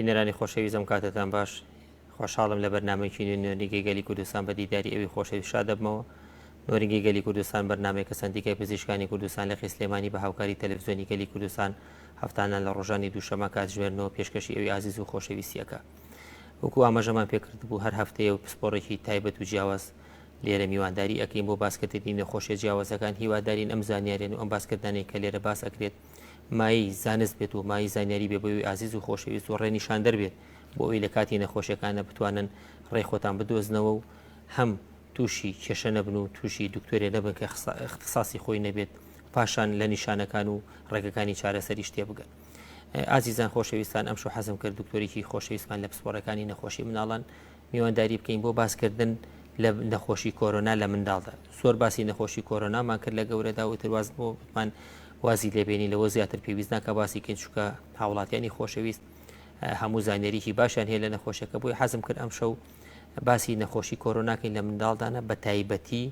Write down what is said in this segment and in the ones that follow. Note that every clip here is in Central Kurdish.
بینەرانی خۆشەویستم کاتتان باش خۆشحاڵم لە بەرنامەیەکی نوێنەرگی گەلی کوردستان بە دیداری ئەوی خۆشەویست شاد دەبمەوە. نوێنەرگی گەلی کوردستان بەرنامەیەکە سندیکای پزیشکانی کوردستان لە خێسلێمانی بە هاوکاری تەلەڤیزیۆنی گەلی کوردستان هەفتانە لە ڕۆژانی دووشەمە کاتژمێرنەوە پێشکەشی ئەوی عزیز و خۆشەویستیەکە. وەکو ئاماژەمان پێکرد بوو هەر هەفتەیە و پسپۆڕێکی تایبەت و جیاواز لێرە میوانداری ئەکەین بۆ باسکردنی نەخۆشیە جیاوازەکان. هیوادارین ئەم زانیاریان و ئەم باسکردانەی کە لێرە باس ئەکرێت مای زانست بێت و مای زانیاری بێ بۆی عزیز و خۆشەویست و ڕێنیشان دەربێت بۆ ئەوی لە کاتی نەخۆشیەکانە بتوانن ڕێخۆتان بدۆزنەوە و هەم تووشی کێشە نەبن و تووشی دکتۆرێ نەبن کە اختصاصی خۆی نەبێت پاشان لە نیشانەکان و ڕێگەکانی چارەسەری شتێ بگەن. ئازیزان خۆشەویستان ئەمشو حەزم کرد دکتۆرێکی خۆشەویستمان لە پسپۆڕەکانی نەخۆشی مناڵان میوانداری بکەین بۆ باسکردن لە نەخۆشی کۆرۆنا لە منداڵدا. زۆر باسی نەخۆشی کۆرۆنامان کرد لە گەورەدا و ترواز بۆ بتمان وازی لێبێنی لەوە زیاتر پێویست ناکە باسی کەین چووکە هاوڵاتیانی خۆشەویست هەموو زانیاریکی باشیان هەیە لە نەخۆشیەکە بۆی حەزم کرد ئەم شەو باسی نەخۆشی کۆرۆناکەین لە منداڵدانە بە تایبەتی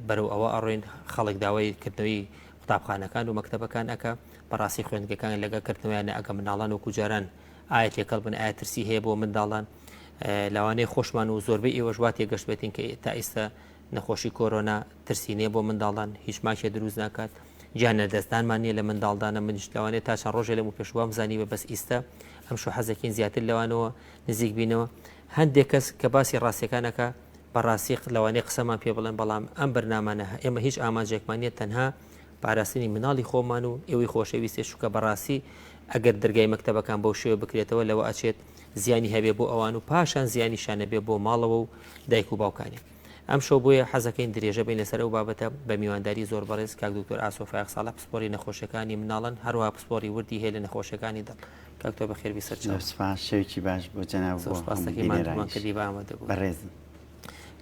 بەرەو ئەوە ئەڕۆین خەڵک داوای کردنەوەی قوتابخانەکان و مەکتەبەکان ئەکە بەڕاستی خوێندگەکان لەگەکردنەوەیانە ئەگە مناڵان و کوجاران ئایا تێکەڵ بن ئایا ترسی هەیە بۆ منداڵان لەوانەیە خۆشمان و زۆربەی ئێوەش وا تێگەشت بێتین کە تا ئێستا نەخۆشی کۆرۆنا ترسینێ بۆ منداڵان هیچ ماکێ دروست ناکات گیانە دەستانمان نیە لە منداڵدانە منیش لەوانێت تا چەند ڕۆژێ لەمو پێشوام زانی بە بەس ئیستا ئەم شو حەزەکەین زیاتر لەوانەوە نزیک بینەوە. هەندێک کەس کە باسی ڕاستیەکانەکە بەڕاستی لەوانەیە قسەمان پێ بڵێن بەڵام ئەم بەرنامانە ئێمە هیچ ئاماژێکمانیت تەنها پاراستنی مناڵی خۆمان و ئێوەی خۆشەویستی شوکە بەڕاستی ئەگەر دەرگای مەکتەبەکان بەو شێوە بکرێتەوە لەوە ئەچێت زیانی هەبێ بۆ ئەوان و پاشان زیانی شانە بێ بۆ ماڵەوە و دایک و باوکانی. ئەم شەو بۆیە حەزەکەین درێژە بین لەسەر ئەو بابەتە بە میوانداری زۆر بەڕێز کاک دکتۆر ئاسۆفایق ساڵح پسپۆڕی نەخۆشیەکانی مناڵن هەروەها پسپۆڕی وردی هەیە لە نەخۆشیەکانی دڵ. کاک تۆ بەخێربی سەرچاو. سوپاس شەوێکی باش بۆ جەناب سپاسەکەیمان کردی بە ئامادە بوو. بەڕێزم.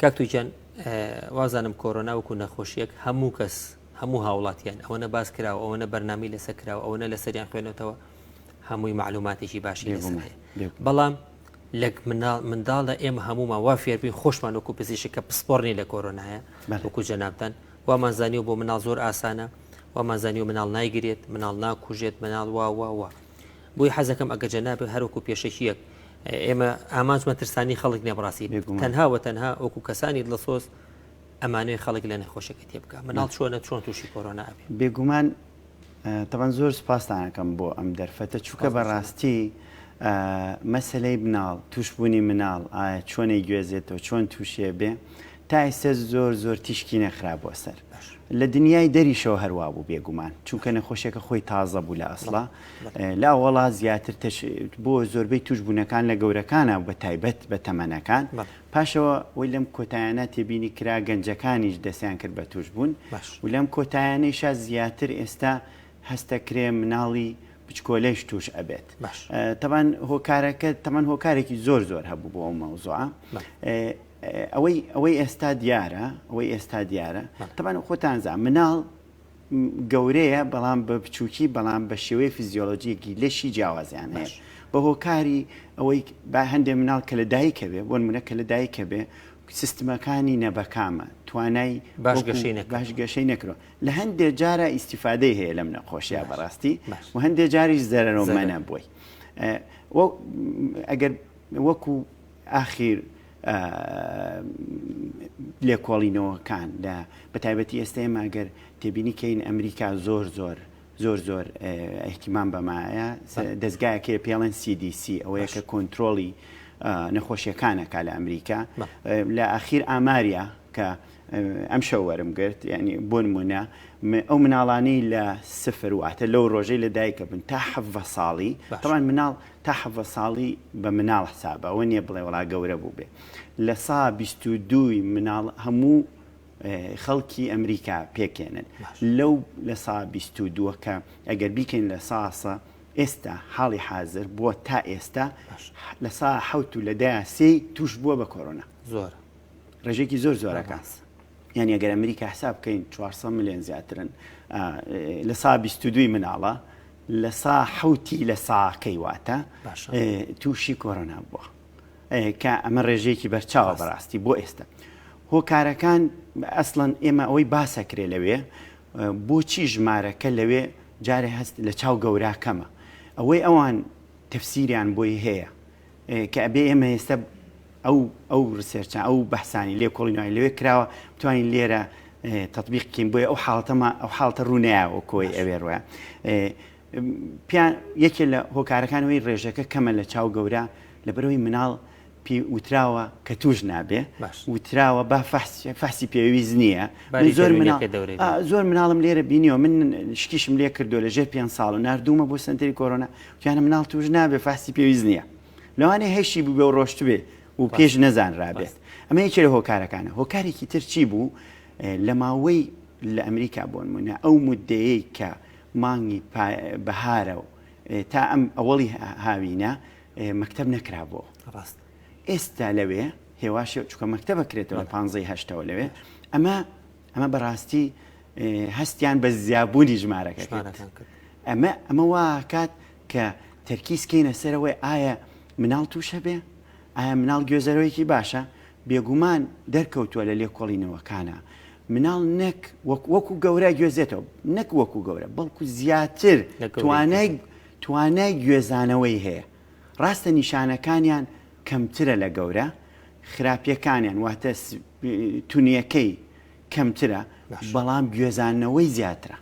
کاک تووجان وازانم کۆرۆنا وەکو نەخۆشیەک هەموو کەس هەموو هاوڵاتیان ئەوەنە باس کراوە ئەوەنە بەرنامی لەسەر کراوە ئەوەنە لەسەریان خوێنێتەوە هەمووی معلوماتێکی باشی لەسەر هەیە. بەڵام لە منداڵە ئێمە هەمومان وا فێربین خۆشمان وەکو پزیشک کە پسپۆڕنی لە کۆرۆنایە وەکو جەنابتان وامانزانی و بۆ مناڵ زۆر ئاسانە وامانزانی و مناڵ نایگرێت مناڵ ناکوژێت مناڵ وا بۆی حەزەکەم ئەگە جەنابێ هەروەکو پێشەکیەک ئێمە ئامانجمە ترسانی خەڵک نێبڕاستی تەنها و تەنها وەکو کەسانی لە سۆز ئەمانەوەی خەڵک لە نەخۆشەکە تێبکە مناڵ چۆن تووشی کۆرۆنا ئەبێ. بێگومان تەبەن زۆر سپاسدانەکەم بۆ ئەم دەرفەتە چووکە بەڕاستی مەسلەی مناڵ توشبوونی مناڵ ئایا چۆنی گوێزێتەوە چۆن تووشێ بێ تا ئێستا زۆر تیشکی نەخرا بۆ سەر لە دنیای دەریشەوە هەروە بوو بێگومان چونکە نەخۆشیەکە خۆی تازە بوو لە ئەسڵا لا وڵات زیاتر بۆ زۆربەی توشبوونەکان لە گەورەکانە بە تایبەت بە تەمەنەکان پاشەوە وی لەم کۆتایانە تێبینی کرا گەنجەکانیش دەستیان کرد بە توشبوون و لەم کۆتایانەیشە زیاتر ئێستا هەستەکرێ مناڵی بچکۆلەیش توش ئەبێت. تەمان هۆکارەکە تەمان هۆکارێکی زۆر هەبوو بۆ ئەو مەوزوعە ئەوەی ئێستا دیارە تەمان خۆتانزا مناڵ گەورەیە بەڵام بە بچووکی بەڵام بە شێوەیە فیزیۆلۆجیەکی لەشی جیاوازیان هەیە بە هۆکاری ئەوەی با هەندێک مناڵ کە لە دایکە بێ بۆ نمونە کە لە دایکە بێ سیستمەکانی نەبەکامە توانای باشگەشەی نەکرۆ لە هەندێک جارە ئیسیفادەی هەیە لەم نەخۆشیە بەڕاستی و هەندێک جاریش زەرەرۆمەنە بووی ئەگەر وەکو ئاخیر لێکۆڵینەوەکان لە بەتایبەتی ئێستا ئێمەگەر تێبینی کەین ئەمریکا زۆر احتیمام بەمایە دەستگایەکەی پێڵێن CDC ئەوەیە کە کۆنتترۆلی نەخۆشیەکانەکە لە ئەمریکا لە ئاخیر ئاماریە کە ئەم شەوەرم گرت ینی بۆ نمونە ئەو مناڵانەی لە سفر واتە لەو ڕۆژەی لە دایکە بن تا حەڤە ساڵی تەمان مناڵ تا حەڤە ساڵی بە مناڵ حسابە ئەوە نییە بڵێ وڵا گەورە بوو بێ لە سا 22 مناڵ هەموو خەڵکی ئەمریکا پێکێنن لەو لە سا 22 کە ئەگەر بیکەین لە ساسە ئێستا حاڵی حاضر بووە تا ئێستا لە سا حەوت و لە دای سێی توش بووە بە کۆرۆنا ڕێژێکی زۆرەکە یعنی ئەگەر ئەمریکا حساب بکەین 400 ملیۆن زیاترن لە سا 22 مناڵە لە سا حەوتی لە ساکەی واتە تووشی کۆرۆنا بووە کە ئەمە ڕێژەیەکی بەرچاوە بەڕاستی بۆ ئێستا هۆکارەکان ئەسڵەن ئێمە ئەوەی باسەکرێ لەوێ بۆچی ژمارەکە لەوێ جارێ هەست لە چاو گەوراکەمە ئەوەی ئەوان تەفسیریان بۆی هەیە کە ئەبێ ئێمە ئێستا ئەو ڕسێرچە ئەو بەحسانی لێ کۆڵینەوەی لەوێ کراوە بتوانین لێرە تطبیقکەین بۆیە ئەو حاڵتە ڕوونایەوە کۆی ئەوێ ڕۆیە یەکێ لە هۆکارەکانەوەی ڕێژەکە کەمە لە چاو گەورە لە بەرەوەی مناڵ وتراوە کە توش نابێ وتراوە با فەحسی پێویست نییە زۆر مناڵم لێرە بینیەوە من شکیشم لێ کردو لە ژێر 5 ساڵ و نردومە بۆ سنتەری کۆرۆنا توانە مناڵ توش نابێ فەحسی پێویست نییە لەوانێ هەشی بوو بێ و ڕۆشت بێ و پێش نەزانرابێت ئەمە یەکێ لە هۆکارەکانە هۆکارێکی تر چی بوو لە ماوەی لە ئەمریکا بۆ نمونە ئەو مودەیەی کە مانگی بەهارە و تا ئەم ئەوەڵی هاوینە مەکتەب نەکرابەوە ئێستا لەوێ هێواشە چکە مەکتەب بکرێتەوە 15 لەوێ ئەمە بەڕاستی هەستیان بە زیابوونی ژمارەکە ئەمە واکات کە تەرکیزکەینە سەرەوەی ئایا مناڵ تووشە بێ ئایا مناڵ گوێزەرەوەیکی باشە بێگومان دەرکەوتووە لە لێکۆڵینەوەکانە مناڵ نەک وەکو گەورە گوێزێتەوە نەک وەکو گەورە بەڵکو زیاتر توانای گوێزانەوەی هەیە ڕاستە نیشانەکانیان کەمترە لە گەورە خراپیەکانیان واتە تونیەکەی کەمترە بەڵام گوێزانەوەی زیاترە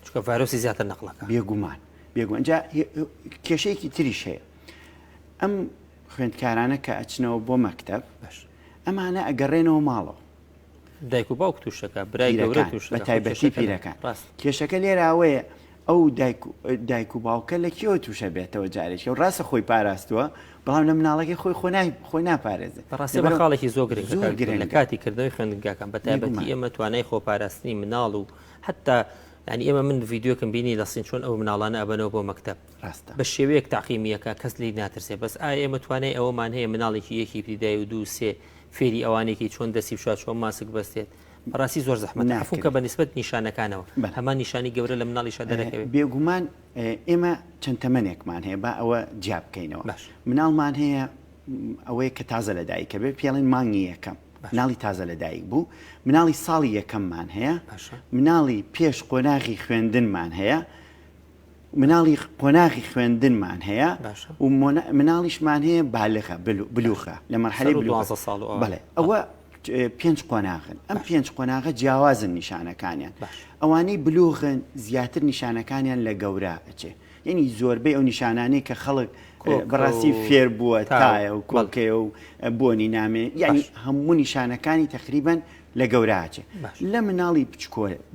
چکە ڤایرۆسی زیاتر نەقڵەکە بێگومان جا کێشەیەکی تریش هەیە ئەم خوێندکارانە کە ئەچنەوە بۆ مەکتەب ئەمانە ئەگەڕێنەوە ماڵەوە دایک و باوک تووشەکە برای گەورە بە تایبەتی پیرەکان کێشەکە لێراوەیە ئەو دایک و باوکە لە کێوە تووشە بێتەوە جارێکی و ڕاستە خۆی پاراستووە بەڵام لە مناڵەکەی خۆی ناپارێزێت ڕاستی بە خاڵێکی زۆر گرنگ لە کاتی کردنەوەی خوێندنگاکان بە تایبەتی ئێمە توانای خۆپاراستنی مناڵ و حتا ینی ئێمە من ڤیددیۆکەم بینی لە سین چۆن ئەو مناڵانە ئەبنەوە بۆ مەکتەب بە شێوەیەک تاقیمیەکە کەس لی ناترسێ بەس ئایا ئێمە توانای ئەوەمان هەیە مناڵێکی یەکی پریدای و 2 3 فێری ئەوانێکی چۆن دەسی بشات چۆن ماسک بەستێت بەڕاستی زۆر زەحمەت عفوکە بە نسبەت نیشانەکانەوە هەمان نیشانی گەورە لە مناڵیشە دەرەکەوێت بێگومان ئێمە چەند تەمەنێکمان هەیە با ئەوە جیاب بکەینەوە مناڵمان هەیە ئەوەیە کە تازە لە دایکە بێ پێڵێن مانگی یەکەم مناڵی تازە لە دایک بوو مناڵی ساڵی یەکەممان هەیە مناڵی پێش قۆناغی خوێندنمان هەیە مناڵی قۆناغی خوێندنمان هەیە و مناڵیشمان هەیە بالغە بلوغە لە مەرحەلەی بەڵێ ئەوە 5 قۆناغن ئەم 5 قۆناغە جیاوازن نیشانەکانیان ئەوانەی بلوغن زیاتر نیشانەکانیان لە گەورە ئەچێ یعنی زۆربەی ئەو نیشانانەی کە خەڵک بەڕاستی فێر بووە تایە و کۆڵکەیە و بۆنی نامێ یعنی هەموو نیشانەکانی تقریبان لە گەوراچێ لە مناڵی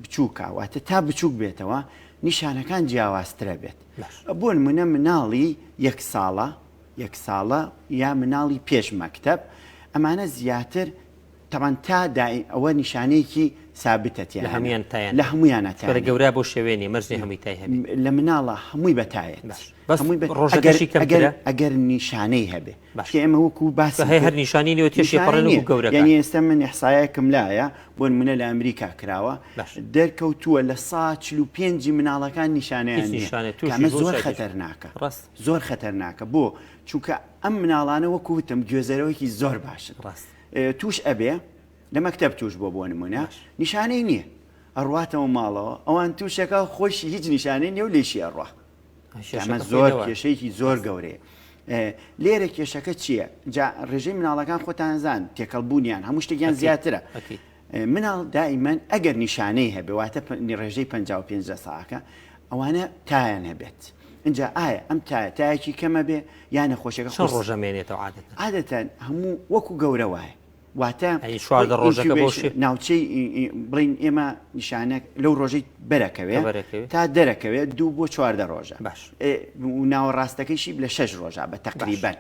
بچووکە واتە تا بچووک بێتەوە نیشانەکان جیاوازترە بێت بۆ نمونە مناڵی 1 ساڵە یا مناڵی پێش مەکتەب ئەمانە زیاتر تەمان تا ئەوە نیشانەیەکی سابتەتیان لە هەمویانە گەورە بۆ شێوێنی مەرجی هەمووی تای هەبێت لە مناڵە هەمووی بەتایێت ئەگەر نیشانەی هەبێ ئێمە وەکو باس هەر نیشانی لێ تێشی پڕن گەورە یعنی ئێستا من ئیحسایەکم لایە بۆ نمونە لە ئەمریکا کراوە دەرکەوتووە لە 145 مناڵەکان نیشانەیە زۆر خەتەرناکە زۆر خەتەرناکە بۆ چونکە ئەم مناڵانە وەکو وتم گوێزەرەوەیکی زۆر باشن توش ئەبێ لە مەکتەب توش بۆ نمونە نیشانەی نییە ئەڕواتەوە ماڵەوە ئەوان تووشەکە خۆشی هیچ نیشانەی نیە و لێشی ئەڕوا ئەمە زۆر کێشەیەکی زۆر گەورەیە لێرە کێشەکە چییە؟ جا ڕێژەی مناڵەکان خۆتانزان تێکەڵبوونیان هەموو شتێکیان زیاترە مناڵ دائیمەن ئەگەر نیشانەی هەبێ واتە ڕێژەی 55 ساعەکە ئەوانە تایان هەبێت اینجا ئایا ئەم تایەکی کەمە بێ یان نەخۆشیەکە ڕۆژەمێنێتەوە عادەتەن هەموو وەکو گەورە وایە واتە ڕۆژەکە ناوچەی بڵین ئێمە نیشانە لەو ڕۆژەی بەرەکەوێ تا دەرەکەوێت 2 بۆ 4 ڕۆژە و ناوەڕاستەکەیشی لە 6 ڕۆژە بە تقریبان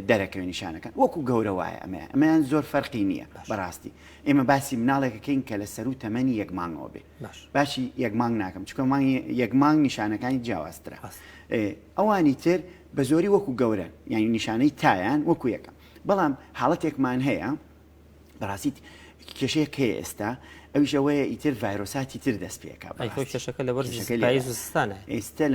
دەرەکەوێ نیشانەکان وەکو گەورە وایە ئەمەیان زۆر فەرقی نییە بەڕاستی ئێمە باسی مناڵێکەکەین کە لە سەر و تەمەنی 1 مانگەوە بێ باشی 1 مانگ ناکەم چکە 1 مانگ نیشانەکانی جیاوازترە ئەوانی تر بە زۆری وەکو گەورە یعنی نیشانەی تایان وەکو یەکەم بەڵام حاڵەتێکمان هەیە بەڕاستی کێشەیەک هەیە ئێستا ئەویش ئەوەیە ئیتر ڤایرۆساتی تر دەست پێەکە ئێستا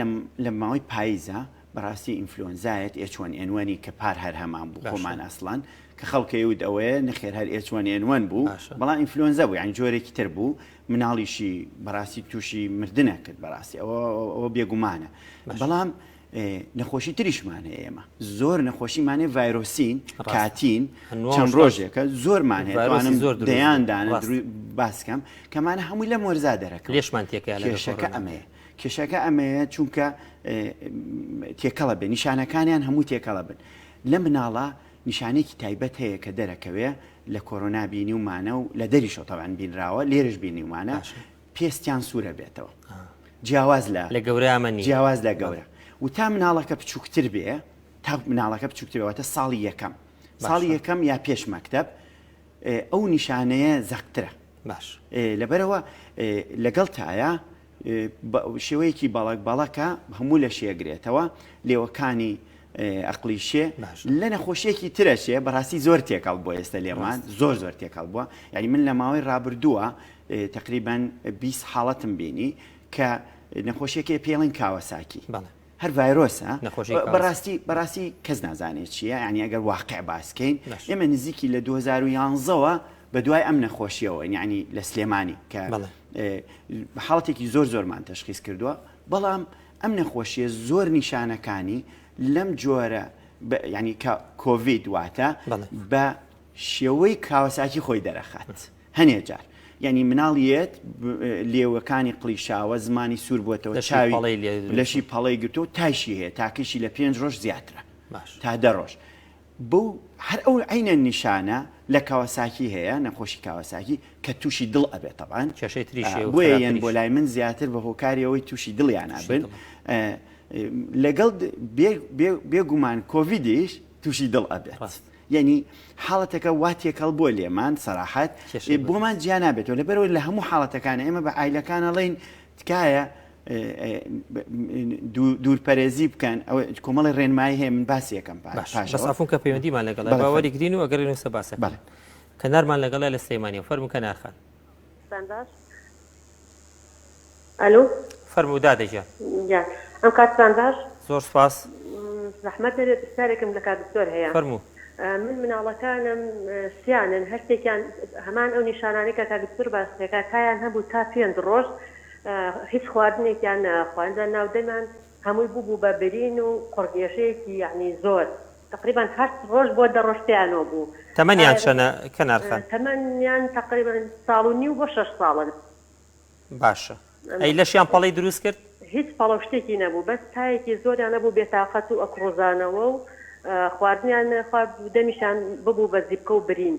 لە ماوەی پاییزە بەڕاستی ئینفلۆنزایەت H1N1 کە پار هەر هەمان بوو خۆمان ئەسڵان کە خەڵکەیود ئەوەیە نەخێر هەر H1N1 بوو بەڵام ئینفلۆنزا بوو یعنی جۆرێکی تر بوو مناڵیشی بەڕاستی تووشی مردنە کرد بەڕاستی ئەوە بێگومانە بەڵام نەخۆشی تریشمان هەیە ئێمە زۆر نەخۆشیمانێ ڤایرۆسین کاتین چەند ڕۆژێکە زۆرمان هەیەوانم دەیاندانە باسکەم کەمانە هەمووی لە مۆرزا دەرەکە لێشمان کێشەکە ئەمەیە کێشەکە ئەمەیە چونکە تێکەڵە بێ نیشانەکانیان هەموو تێکەڵە بن لە مناڵە نیشانێکی تایبەت هەیە کە دەرەکەوێ لە کۆرۆنا بینی ومانە و لە دەریشەوە تەوان بینراوە لێرش بینی ومانە پێستیان سوورە بێتەوە جیاواز لە گەورەمەنی جیاواز لە گەورە و تا مناڵەکە بچووکتر بێ تا مناڵەکە بچووکترەوەتە ساڵی یەکەم ساڵی یەکەم یا پێش مەکتەب ئەو نیشانەیە زەقترە باش لەبەرەوە لەگەڵ تایە شێوەیەکی باڵەکە هەموو لە شێگرێتەوە لێوەکانی ئەقلیشێ لە نەخۆشیێکی ترەشێ بەڕاستی زۆر تێکەڵ بۆ ئێستا لێمان زۆر تێکەڵ بووە یعنی من لە ماوەی ڕابردووە تقریبان 20 حاڵەتم بینی کە نەخۆشیەکە پێڵێن کاوەساکی هەر ڤایرۆسە بەڕاستی کەس نازانێت چییە ینی ئەگەر واقع باسکەین ئێمە نزیکی لە 2011ەوە بە دوای ئەم نەخۆشیەوە یعنی لە سلێمانی کە حاڵەتێکی زۆرمان تەشخیص کردووە بەڵام ئەم نەخۆشیە زۆر نیشانەکانی لەم جۆرە ینی کۆڤید واتە بە شێوەی کاوەساکی خۆی دەرەخات هەنێ جار یعنی مناڵیت لێوەکانی قلیشاوە زمانی سوور بووەتەوە چاوی لەشی پەڵەی گرتو تایشی هەیە تاکەشی لە 5 ڕۆژ زیاترە تا 10 ڕۆژ بەو هەر ئەو عینە نیشانە لە کاوەساکی هەیە نەخۆشی کاوەساکی کە تووشی دڵ ئەبێت تەبان بۆیە یەن بۆ لای من زیاتر بە هۆکاریەوەی تووشی دڵیان نابن لەگەڵ بێگومان کۆڤیدیش تووشی دڵ ئەبێت یعنی حاڵەتەکە واتێکەڵ بۆ لێمان سەراحەت بۆمان جیا نابێتەوە لەبەرەوە لە هەموو حاڵەتەکانە ئێمە بە ئایلەکانەڵێن تکایە دوورپەرێزی بکەن ئەو کۆمەڵی ڕێنمایی هەیە من باسی یەکەم بەسافون کە پەیوەندیمان لەگەڵ باوەری گرین و ئەگەر نووسە باسە کەنارمان لەگەڵە لە سلەیمانیە فەرموو کەنارخان ئەلو فەرموو دادەژیان ئەم کاتتان باش زۆر سپاس زەحمەت دەبێت پرسیارێکم لە کات دکتۆر هەیە فەرموو من مناڵەکانم سیانن هەرتێکیان هەمان ئەو نیشانانەی کە کات دکتۆر باسەکە تایان هەبوو تا 5 ڕۆژ هیچ خواردنێکیان خواردن ناودەمان هەمووی بوو بە برین و قڕگێشەیەکی یعنی زۆر تقریبا 8 ڕۆژ بۆ 10 ڕۆژتیانەوە بوو تەمەنیان چەنە کەنارخان تەمەنیان تقریبا ساڵ و نیو بۆ 6 ساڵن باشە ئەی لەشیان پەڵەی دروست کرد هیچ پەڵە شتێکی نەبوو بەس تایەکی زۆریان نەبوو بێتاقەت و ئەکڕۆزانەوە و خواردنیان دەمیشان ببوو بە زیبکە و برین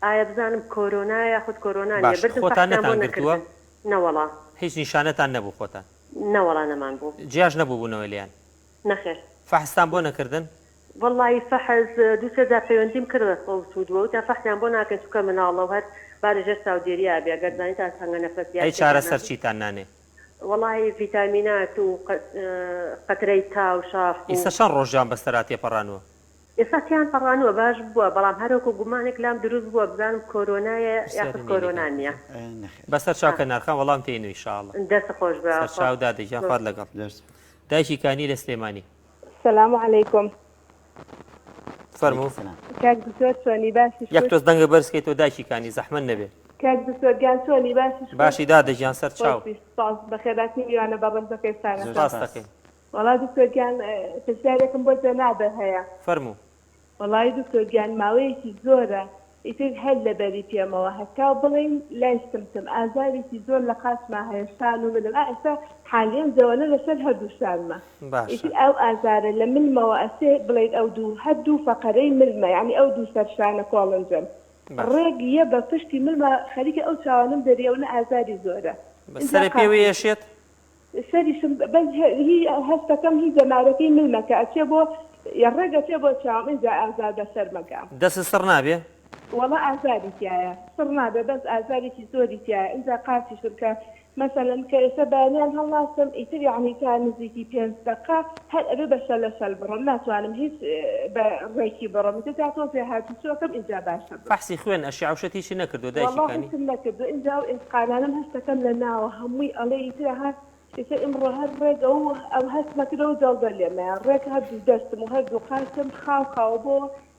ئایا بزانم کۆرۆنا یاخود کۆرۆنا خۆتان نەتانگرتووە نەوەڵا هیچ نیشانەتان نەبوو خۆتان نەوەڵا نەمان بوو جیاش نەبوو بوونەوە لیان نەخێر فەحستان بۆ نەکردن وەڵی فەحز دووسێدا پەیوەندیم کردە سوودوە و تا فەحیان بۆ ناکەن چکە مناڵە و هەر بارەژەر ساودێریا بێ گەردانیتان هەنگە نەفەسیان ئەی چارەسەر چیتان نانێ وەڵی ڤیتامینات و قەترەی تا و شاف ئێستا چەند ڕۆژیان بەستەرات تێپەڕانوە ئێستاتیان پەڕانوە باش بووە بەڵام هەرۆکو گومانێک لام دروست بووە بزانم کۆرۆنایە یاخود کۆرۆنا نییە بەسەر چاو کەنارخان وەڵام تێنووی ئینشاءڵڵا دەست خۆش بە چاو دادەژیان فات لەگەڵ دایکی کانی لە سلێمانی سلام علیکم فەرموو کاک دکتۆر چۆنی باشی یەک تۆز دەنگە بەرزکەیتەوە دایکی کانی زەحمەت نەبێ کاک دکتۆر گیان چۆنی باشی دادەژیان سەر چاو بەخێراتی میوانە بابەتەکەیستانە سپاس دەکەین وەڵا دکتۆر گیان پرسیارێکم بۆ جەنابە هەیە فەرموو وەڵی دکتۆر گیان ماوەیەکی زۆرە ئیتر هەر لەبەری پێمەوە هەتا بڵین لایستمتم ئازارێکی زۆر لە قاسما هەیە شان و منم ئێستا حالێن زەوەنە لەسەر هەردوو شانمە ئیتر ئەو ئازارە لە ملمەوە ئەسێ بڵێت ئەو دوو هەردوو فەقەرەی ملمە یعنی ئەو دوو سەرشانە کۆڵنجم ڕێک یە بە پشتی ملمە خەریکە ئەو چاوانم دەریەوە ئازاری زۆرە سەری پێوی یەشێت سەریشم بەس هەستەکەم هی جەمارەکەی ملمەکە ئەچێ بۆ ڕێگە چێ بۆ چاوم ئینجا ئازار بەسەر مەگەم دەست سڕ نابێ وەڵا ئازاری تایە سڕ نابێ بەس ئازارێکی زۆری تایە ئینجا قاچی شکە مثلەن کە ئێستا بەیانیان هەڵاستم ئیتر یعنی تا نزیکی 5 دقیقە هەر ئەبێ بە شەل لە شەل بڕۆم ناتوانم هیچ بە ڕێکی بڕۆم تا تۆ پێ هاتوچۆکەم ئینجا باشە بەحسی خوێن ئەشیعوشەتیشی نەکردو دایکی نەکردو ئینجا ئێسقانانم هەستەکەم لە ناوە هەمووی ئەڵێ ئیتر هات ئێستا ئمڕۆ هەر ڕێگە و ئەو هەستمەکردەوە جەڵدە لێمەیە ڕێک هەردوو دەستم و هەردوو قاسم خاو بۆ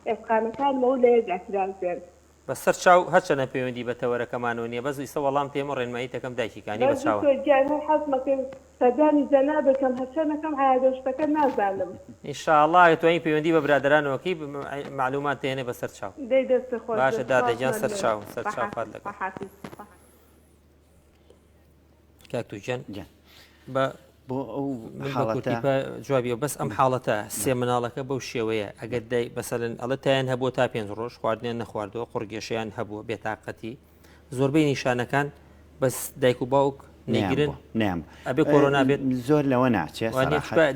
ئێسقانەکانمەوە لە یەکداکران پێن بەسەر چاو هەرچەنە پەیوەندی بە تەوەرەکەمانەوە نییە بەس ئیسە وەڵام تێمە ڕێنماییتەکەم دایکیکانی بە چاوە حەزمەکەم سەردانی جەنابەکەم هەرچەنەکەم عادۆشتەکە نازانم ئینشاءڵڵا توانین پەیوەندی بە برادرانەوەکی معلومات تێنێ بەسەر چاو دەی دەست خۆش باشە دادەجان سەر چاو فات لەکە کاکتوجان بە بۆ ئەو حاڵەتە جوابیەوە بەس ئەم حاڵەتە سێ مناڵەکە بەو شێوەیە ئەگەر دای بەسەرن ئەڵە تایان هەبووە تا 5 ڕۆژ خواردنیان نەخواردەوە قڕگێشیان هەبووە بێتاقەتی زۆربەی نیشانەکان بەس دایک و باوک نەیگرن نام ئەبێ کۆرۆنا بێت زۆر لەوە ناچێت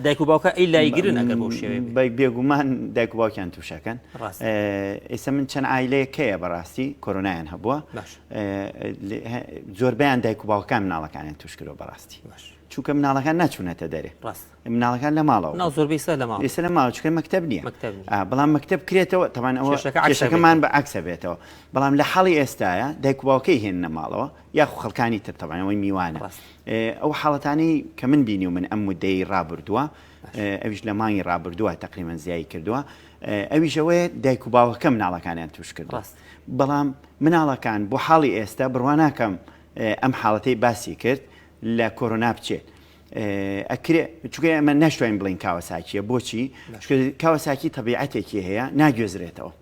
دایک و باوکە ئەی لایگرن ئەگەر بەو شێوەیە بێگومان دایک و باوکیان تووشەکەن ئێستا من چەند ئایلەیەکەیە بەڕاستی کۆرۆنایان هەبووە زۆربیان دایک و باوکان مناڵەکانیان توش کردەوە بەڕاستی چونکە مناڵەکان ناچوونەتەوە دەرێ مناڵەکان لە ماڵەوە زۆربەی سەر لە ماڵ ئێستا لە ماڵ چکە مەکتەب نییە بەڵام مەکتەب کرێتەوە تەمان ئەوە کێشەکەمان بە عکسە بێتەوە بەڵام لە حەڵی ئێستاە دایک و باوکەی هێنە ماڵەوە یاخو خەڵکانی تر تەبانەوەی میوانە ئەو حاڵەتانی کە من بینی و من ئەم مودەی ڕابردووە ئەویش لە مانگی ڕابردووە تقریبا زیایی کردووە ئەویش ئەوەیە دایک و باوکە مناڵەکانیان توش کردووە بەڵام مناڵەکان بۆ حاڵی ئێستا بڕوا ناکەم ئەم حاڵەتەی باسی کرد لە کۆرۆنا بچێت چونکە ئەمە نەشتوین بڵین کاوەساکیە بۆچی کاوەساکی تەبیعەتێکی هەیە ناگوێزرێتەوە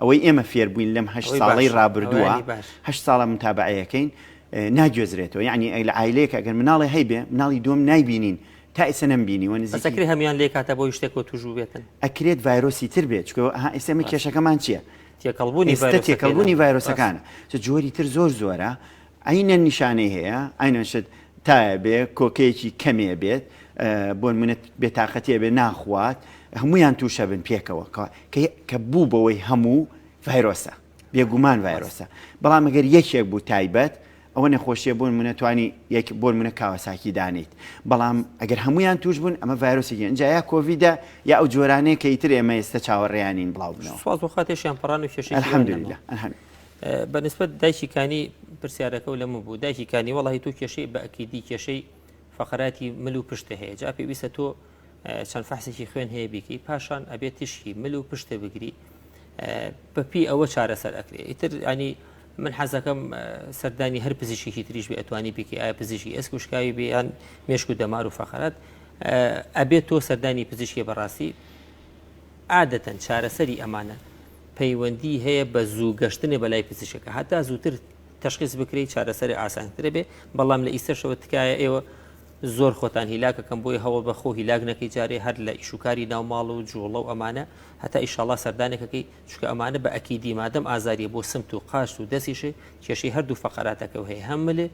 ئەوەی ئێمە فێر بووین لەم 8 ساڵەی ڕابردووە 8 ساڵە متابعەکەین ناگوێزرێتەوە یعنی ئەی لە عیلەیەک ئەگەر مناڵی هەیبێ مناڵی دوم نایبینین تا ئێستا نەمبینیوە نزیکری هەمیان لێ کاتە بۆی شتێکەوە توژوو بێتن ئەکرێت ڤایرۆسی تر بێت چکە ئێستا کێشەکەمان چییە تێکەڵبوونی ڤایرۆسەکانە جۆری تر زۆر زۆرە ئەینە نیشانەی هەیە ئاینەشت تایە بێ کۆکەیەکی کەمێ بێت بۆ منێت بێتاقەتێ بێ ناخوات هەمویان تووشە بن پێکەوە کە بوو بەوەی هەموو ڤایرۆسە بێگومان ڤایرۆسە بەڵام ئەگەر یەکێک بوو تایبەت ئەوە نەخۆشیە بۆن منەتوانی بۆ منە کاوەساکی دانیت بەڵام ئەگەر هەمویان توش بوون ئەمە ڤایرۆسێکی ئەنجا یا کۆڤیدە یا ئەو جۆرانەیە کە ئیتر ئێمە ئێستا چاوەڕێیانین بڵاو بنەوە سوال بۆ خاتێشیان پەڕان و کێشەی الحەمدولillah بەنسبەت دایکیکانی پرسیارەکە و لەمە بوو دایکیکانی وەڵی تۆ کێشەی بە ئەکیدی کێشەی فەقراتی مل و پشتە هەیە جا پێویستە تۆ چەند فەحسێکی خوێن هەیە بیکەی پاشان ئەبێت تشکی مل و پشتە بگری بەپی ئەوە چارەسەر ئەکرێت ئیتر ینی من حەزەکەم سەردانی هەر پزیشکی تریش بێ ئەتوانی بکەی ئایا پزیشکی ئەسک و شکاوی بێیان مێشک و دەمار و فەقرات ئەبێت تۆ سەردانی پزیشکی بەڕاستی عادەتەن چارەسەری ئەمانە پەیوەندی هەیە بە زوو گەشتنێ بەلای پزیشکەکە هەتا زووتر تەشخیص بکرێت چارەسەری ئاسانترە بێ بەڵام لە ئیسەشەوە تکایە ئێوە زۆر خۆتان هیلاکەکەم بۆی هەوڵ بەخۆ هیلاک نەکەی جارێ هەر لە ئیشوکاری ناوماڵ و جوڵە و ئەمانە هەتا ئیشاڵا سەردانێکەکەی چکە ئەمانە بە ئەکیدی مادەم ئازاریە بۆ سمت و قاشت و دەستیشێ کێشەی هەردوو فەقەراتەکە و هەیە هەم ملێ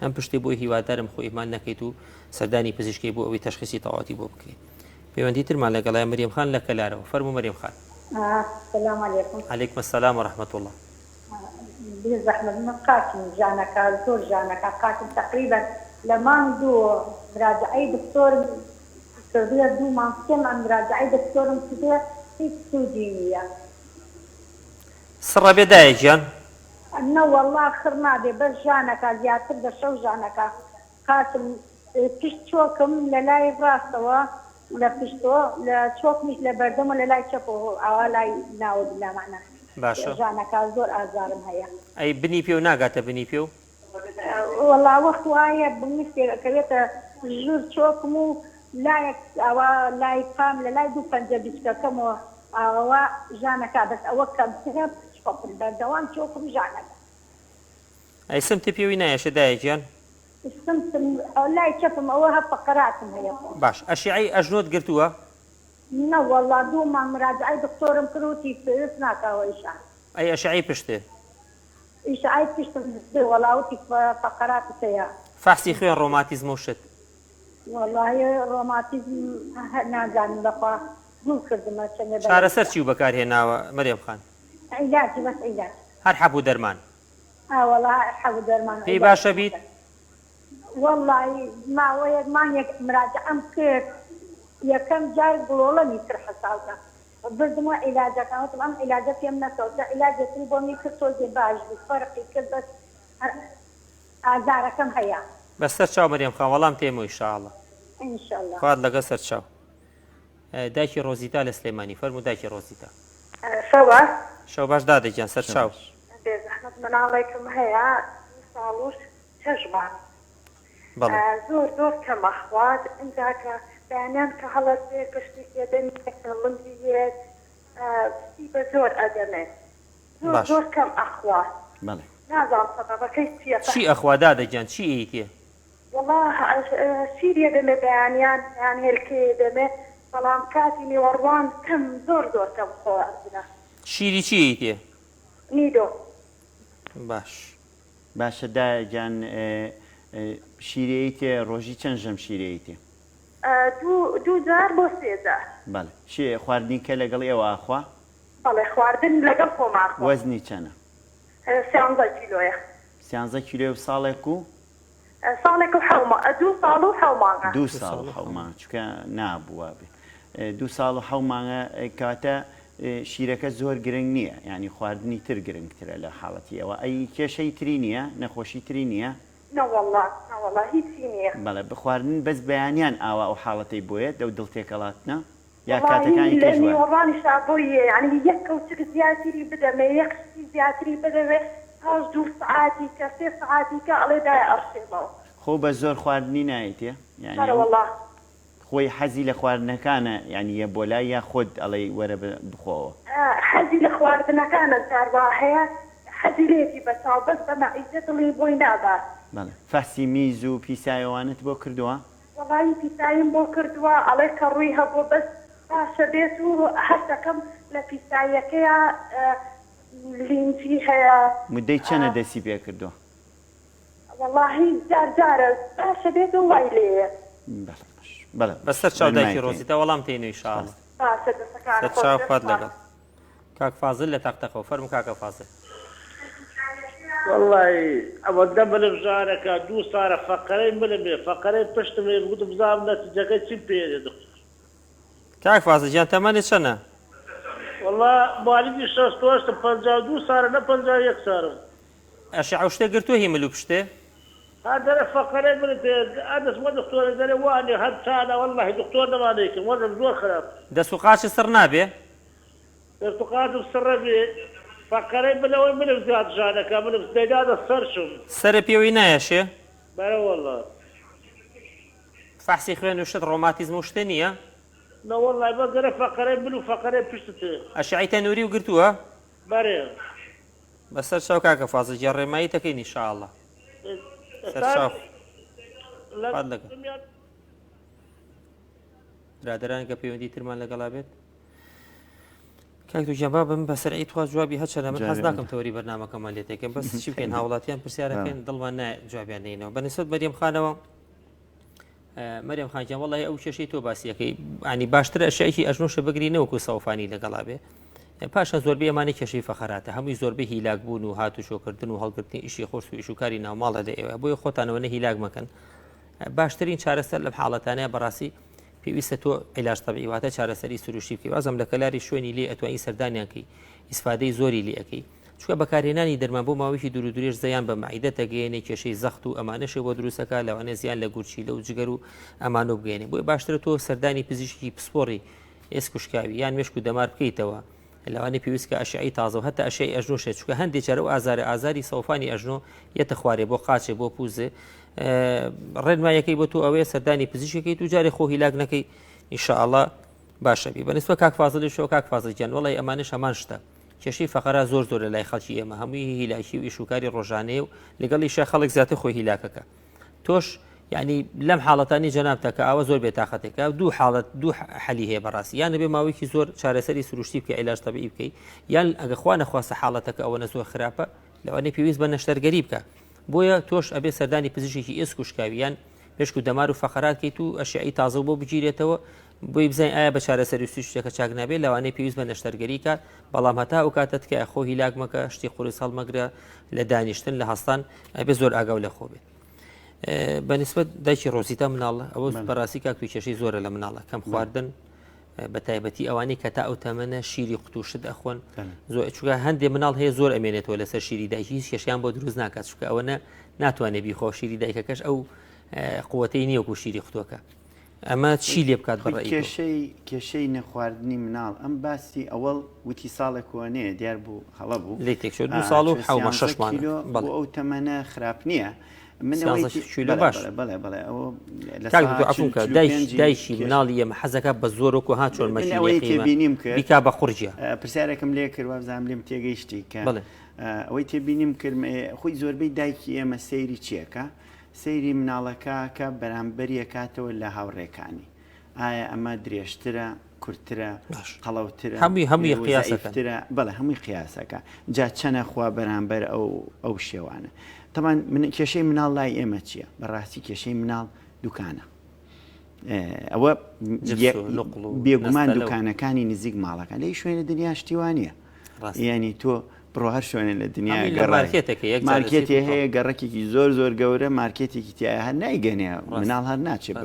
هەم پشتی بۆی هیوادارم خۆ ئیمان نەکەیت و سەردانی پزیشکی بۆ ئەوەی تەشخیصی تەواتی بۆ بکرێت پەیوەندی ترمان لەگەڵای مەریەم خان لە کەلارەوە فەرموو مەریەم خان السلام عليكم. عليكم السلام ورحمة الله. بزحمة من قاتل جانك زور جانك قاتل تقريبا لما ندو مراجعي دكتور سعودية دو ما كم عن مراجعي دكتور سعودية في السعودية. سر بداية جان. أنا والله آخر ما دي بس جانك زيادة بشو جانك قاتل تشتوكم للاي براسوا ولا پشتو لا چوک مش لبردم ولا لا چپو اوالای ناود لا معنا باشا جانك زور ازارم هيا اي بني بيو ناقاته بني بيو والله وقت وايا بالنسبه كريت جور چوك مو لا او لا يقام لا يدو فنجبك كم او جانك بس اوكم سهب شوف البردوان چوك جانك اي سمت بيو نايا شداي جان السمسم لا يشوفهم اوها فقراتهم هي باش اشعي اجنود قلتوها لا والله دوما مراجعي دكتور مكروتي في اثناك او اشعاع اي اشعي بشته اشعاعي بشته والله اوتي فقرات سيا فحصي خوين روماتيزم وشت والله روماتيزم نازان بقى قول خدمه شنو شعر سرتي وبكار هنا مريم خان علاجي بس علاج هر حبو درمان والله حبو درمان في باشا بيت والله ما ويا ما مراجعة أمكر يا كم جار قولوا لي ترى حسابك بس ما علاجك أنا طبعا علاجك يمنا صوت علاجك يبوني كسول جباج بفرق كذا أزارك كم هيا بس تشاو مريم خان والله متيمو إن شاء الله إن شاء الله خاد لقصر تشاو داكي روزيتا السليماني فرمو داكي روزيتا شو شو باش دادي جان سر تشاو ئەحمەد مناڵێکم هەیە ساڵوش چەژمان بەڵێ زۆر کەمە خوارد ئینجا کە بەیانیان کە هەڵەت بێ گشتی پێدەنی لێت بە زۆر ئەدەمێت زۆر کەم ئەخوات بەڵێ نازانم سەبەبەکەی چییە چی ئەخوا دادەگیان چی ئیتێ والله شیرێ دەمێ بەیانیان یان هێلکێ دەمێ بەڵام کاتی نیوەڕوان کەم زۆر کەم خۆوەرگرە شیری چی ئیتێ نیدۆ باش باشە دایەگیان شیرەی تێ ڕۆژی چەند ژەم شیرەی تێ دوو جار بۆ سێجار بەڵێ شێ خواردنی کە لەگەڵ ئێوە ئاخوا بەڵێ خواردن لەگەڵ خۆمان وەزنی چەنە 13 کیلۆیە 13 کیلۆ ساڵێک و ساڵێک و حەوما 2 ساڵ و حەومانگە 2 ساڵ و حەومان چکە نابووە بێ 2 ساڵ و حەومانگە کاتە شیرەکە زۆر گرنگ نییە ینی خواردنی تر گرنگترە لە حاڵەتیەوە ئەی کێشەی تری نییە نەخۆشی تری نییە نەوەڵڵا هیچی نییە بەڵێ بخواردن بەس بەیانیان ئاوا ئەو حاڵەتەی بۆیە دەو دڵتێکەڵاتنە یا کاتەکانی تێژوە ڕانیشا بۆیە ینی یەک کەوچک زیاتری بدەمێ یەکشتی زیاتری بدەوێت پاش 2 سعاتی کە 3 سعاتی کە ئەڵێ دای ئەرشێمەوە خۆ بە زۆر خواردنی نایەتێ والله خۆی حەزی لە خواردنەکانە یعنی یە بۆ لای یا خۆت ئەڵێ وەرە بخۆوە حەزی لە خواردنەکانە جاروا هەیە حەزی لێتی بەچاو بەس بە مەعیدە دڵی بۆی نادات بەڵێ فەسی میز و پیسایەوانت بۆ کردووە وەڵی پیسایم بۆ کردووە ئەڵێ کە ڕووی هەبوو بەس باشە بێت و هەستەکەم لە پیسایەکەیە لینجی هەیە مدەی چەنە دەسی پێ کردووە واللهی جارجارە باشە بێت و وای لێیە بەڵێ بەسەر چاوداکی ڕۆزیتە وەڵام تێنوی شاڵ باشە دەستەکان چاوخوات لەگەڵ کاک فازل لە تەختەخەوە فەرمو کاکە فازل والله ئەوە دە بلبژارەکە 2 سارە فەقەرەی بلمێ فەقەرەی پشتمێ بگوت بزانم نەتیجەکەی چی پێدێ دکتۆر کاک فازل گیان تەمەنێت چەنە والله مالیدی 68 52 سارە نە 51 سارم ئەشعە شتێ گرتووە هیمل و پشتێ هذا فقري من هذا اسمه دكتور قال واني هاد انا والله دكتور ما عليك وضع زور خراب دەست و قاچی سڕ نابێ ارتقاد السربي فقري من زياد جانك من ازدياد السرشم سەرە پێوەی نایەشێ بلا والله فەحسی خوێن و شت ڕۆماتیزم و شتێ نییە لا والله ما قرا فقري منو فقري بشتي ئەشعی تەنووری و گرتووە بري بەسەر چاو کاکە فازل گیان ڕێمایی تەکەین ئینشاءالله سەرچاو برادران کە پەیوەندی ترمان لەگەڵا بێت کاک دووجەبا بم بەسەر ئیتوا جوابی هەچەنە من حەز ناکەم تەوەری بەرنامەکەمان لێ تێکەم بەس چی بکەین هاوڵاتیان پرسیارەکەین دڵمان نایە جوابیان دێنەوە بەنسبەت مەریەم خانەوە مەریەم خانجیان وەڵی ئەو کێشەی تۆ باسیەکەی ئانی باشترە ئەشیایەکی ئەژنۆشە بگری نەوەکو سەوفانی لەگەڵا بێ پاشە زۆربەی ئەمانە کێشەی فەخەراتە هەمووی زۆربەی هیلاک بوون و هاتوچۆکردن و هەڵگرتنی ئیشی خۆش و ئیشوکاری ناوماڵە لە ئێوە بۆی خۆتانەوە نە هیلاک مەکەن باشترین چارەسەر لەم حاڵەتانەیە بەڕاستی پێویستە تۆ عیلاج تەبیعی واتە چارەسەری سروشتی بکەی وازم لە کەلاری شوێنی لێ ئەتوانی سەردانیانکەی ئیسفادەی زۆری لێ ئەەکەی چکە بەکارهێنانی دەرمان بۆ ماوەیەکی دوور و درێژ زەیان بە معیدە تەگەێنێ کێشەی زەخت و ئەمانەشێ بۆ دروستەکە لەوانە زیان لە گورچی لەو جگەر و ئەمانۆ بگەێنێ بۆی باشترە تۆ سەردانی پزیشکی پسپۆڕی ئێسکوشکاوی یان مێشک و دەمار بکەیتەوە لەوانی پێویستکە ئەشعی تازە و هەتا ئەشعی ئەژنۆشێت چکە هەندێک جارە و ئازاری سەوفانی ئەژنۆ یەتە خوارێ بۆ قاچێ بۆ پوزێ ڕێنمایەکەی بۆ تۆ ئەوەیە سەردانی پزیشکەکەی تو جارێ خۆ هیلاک نەکەی ئینشاءالله باشە بی بەنسبە کاک فازڵی شۆ کاک فازڵگیان وڵی ئەمانش هەمان شتە کێشەی فەقەرا زۆر لە لای خەڵکی ئێمە هەمووی هیلاکی و ئیشوکاری ڕۆژانەیە و لەگەڵی شە خەڵک زیاتر خۆی هیلاکەکە تۆش یعنی لەم حاڵەتانی جەنابتەکە ئەوە زۆر بێتاقەتێکە دوو حەلی هەیە بەڕاستی یان نەبێ ماوەیەکی زۆر چارەسەری سروشتی بکە عیلاج تەبیعی بکەی یان ئەگە خوا نەخواستە حاڵەتەکە ئەوە زۆر خراپە لەوانەیە پێویست بە نەشتەرگەری بکە بۆیە تۆش ئەبێ سەردانی پزیشکی ئێسکوشکاوی یان پێشک و دەمار و فەخەراتکەیت و ئەشعی تازە بۆ بگیرێتەوە بۆی بزانین ئایا بە چارەسەری شتێکە چاک نابێت لەوانەیە پێویست بە نەشتەرگەری کات بەڵام هەتا ئەو کاتت کە خۆ هیلاک مەکە شتی قورس هەڵمەگرە لە دانیشتن لە هەستان ئەبێ زۆر ئاگاو لە خۆ بێت بەنسبەت دایکی ڕۆزیتە مناڵە ئەوە بەڕاستی کاکوی کێشەی زۆرە لە مناڵە کەم خواردن بە تایبەتی ئەوانەی کە تا ئەو تەمەنە شیری قوتوشت ئەخۆن زۆر چکە هەندێک مناڵ هەیە زۆر ئەمێنێتەوە لەسەر شیری دایکی هیچ کێشیان بۆ دروست ناکات چکە ئەوە ناتوانێت بیخۆ شیری دایکەکەش ئەو قووەتەی نییە وەکو شیری قوتوەکە ئەمە چی لێ بکات بەڕێی کێشەی نەخواردنی مناڵ ئەم باسی ئەوەڵ وتی ساڵێک کۆنەیە دیار بوو هەڵە بوو لێ تێکشۆ 2 ساڵ و 6 مانگ ئەو تەمەنە خراپ نییە بەڵێ ئەوە دایشی مناڵی ئەمە حەزەکە بە زۆرۆک و ها چۆن مەشینەوەی بیکا بە قورجە پرسیارێکم لێ کرد وابزانام لێم تێگەیشتی کە ئەوەی تێبینیم کرد خۆی زۆربەی دایکی ئێمە سەیری چیەکە سەیری مناڵەکە کە بەرامبەریە کاتەوە لە هاوڕێکانی ئایا ئەمە درێژترە کورتترە قەڵەوترە هەمووی قیاسەکە بەڵێ هەمووی قیاسەکە جا چەنە خوا بەرامبەر ئەو شێوانە تەمان کێشەی مناڵ لای ئێمە چییە بەڕاستی کێشەی مناڵ دوکانە ئەوە بێگومان دوکانەکانی نزیک ماڵەکان لەی شوێنە دنیا شتیوانە یعنی تۆ بڕۆ هەر شوێنە لە دنیا مارکێتی هەیە گەڕێکێکی زۆر گەورە مارکێتێکی تایە هەر نایگەنێ مناڵ هەر ناچێت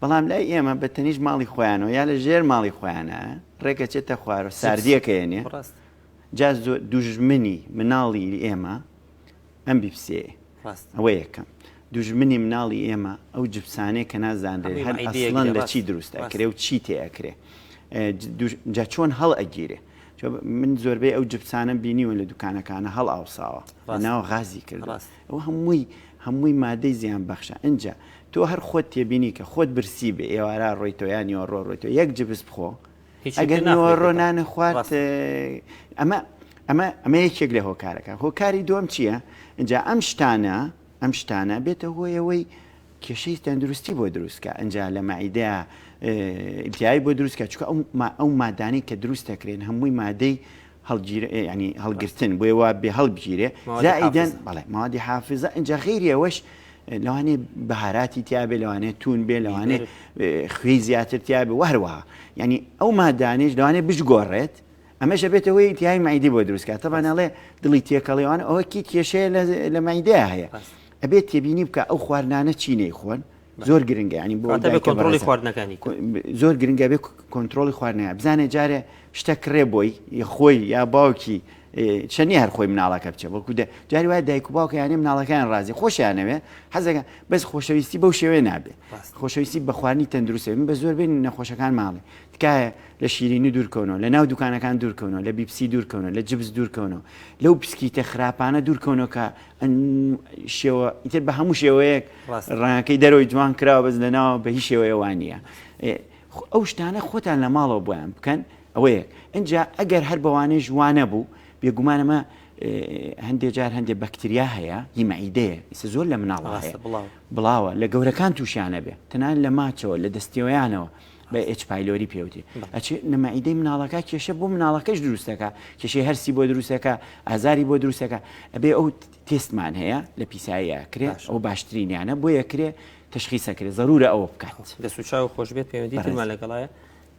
بەڵام لای ئێمە بە تەنیش ماڵی خۆیانەوە یا لە ژێر ماڵی خۆیانە ڕێکە چێتە خوارە ساردیەکەێنێ جا دوژمنی مناڵی ئێمە ئەم بیپسێ ئەوە یەکەم دوژمنی مناڵی ئێمە ئەو جبسانەیە کە نازانرێت هەر ئەسڵەن لە چی دروستەکرێ و چی تێئەکرێ جا چۆن هەڵ ئەگیرێ من زۆربەی ئەو جبسانە بینیوە لە دوکانەکانە هەڵ ئاوساوە ناوە غازی کرد ئەوە هەمووی مادەی زیان بەخشە ئەجا تۆ هەر خۆت تێبینی کە خۆت برسی بێ ئێوارە ڕۆیتۆیان ڕۆیتۆ یەک جبس بخۆ ئەگەر ڕۆنانە خوارد ئەمە یەکێک لە هۆکارەکە هۆکاری دووەم چییە؟ ئەجا ئەم شتانە بێتە هۆیەوەی کێشەی تەندروستی بۆ دروستکە ئەجا لە مەعیدەیە ئیلتیایی بۆ دروستکە چکە ئەو مادانی کە دروست دەکرێن هەمووی مادەی ینی هەڵگرتن بۆ وا بێ هەڵبگیرێ زائیدەن بەڵێ مادی حافزە ئەجا غیری ئەوەش لەوانێ بەهاراتی تیابێ لەوانێت تون بێ لەوانێ خوێی زیاتر تیابێ وهروەها ینی ئەو مادانێش لەوانێ بشگۆڕێت ئەمەشە بێتەوەی ئیتیای مەعیدی بۆ دروستکە تەبانەڵێ دڵی تێکەڵیوانە ئەوە کی کێشەیە لە مەعیدەیە هەیە ئەبێت تێبینی بکە ئەو خواردانە چی نەیخۆن زۆر گرنگە ینی بۆ کۆنتڕۆلی خواردنەکانی زۆر گرنگە بێ کۆنتڕۆلی خواردنەیە بزانێ جارێ شتە کڕێ بۆی خۆی یا باوکی چەنی هەر خۆی مناڵەکە بچێ بەڵکو جاری وایە دایک و باوکە یانێ مناڵەکان ڕازی خۆشیانەوێ حەزەکە بەس خۆشەویستی بەو شێوێ نابێت خۆشەویستی بە خواردنی تەندروستە من بە زۆر بین نەخۆشەکان ماڵێ تکایە لە شیرینی دوورکەونەوە لە ناو دوکانەکان دوورکەونەوە لە بیپسی دوورکەونەوە لە جبس دوورکەونەوە لەو پسکیتە خراپانە دوورکەونەوە کە شێوە ئیتر بە هەموو شێوەیەک ڕانەکەی دەرەوەی جوان کراوە بەس لەناوە بە هیچ شێوەیەوان نییە ئەو شتانە خۆتان لە ماڵەوە بۆیان بکەن ئەوەیە ئەجا ئەگەر هەر بەوانەی جوانە بوو بێگومانەمە هەندێک جار هەندێک بەکتریا هەیە هی مەعیدەیە ئیسە زۆر لە مناڵ هەیە بڵاوە لە گەورەکان تووشیانە بێ تەنان لە ماچەوە لە دەستیەوەیانەوە بە ئچ پایلۆری پێوتێ ئەچێ لە مەعیدەی مناڵەکە کێشە بۆ مناڵەکەش دروستەکە کێشەی هەرسی بۆ دروستەکە ئازاری بۆ دروستەکە ئەبێ ئەو تێستمان هەیە لە پیساییە کرێ ئەو باشترینیانە بۆ یەکرێ تشخیصەکرێ ضرورە ئەوە بکات دەسوچاو خۆش بێت پەیوەندیتمان لەگەڵایە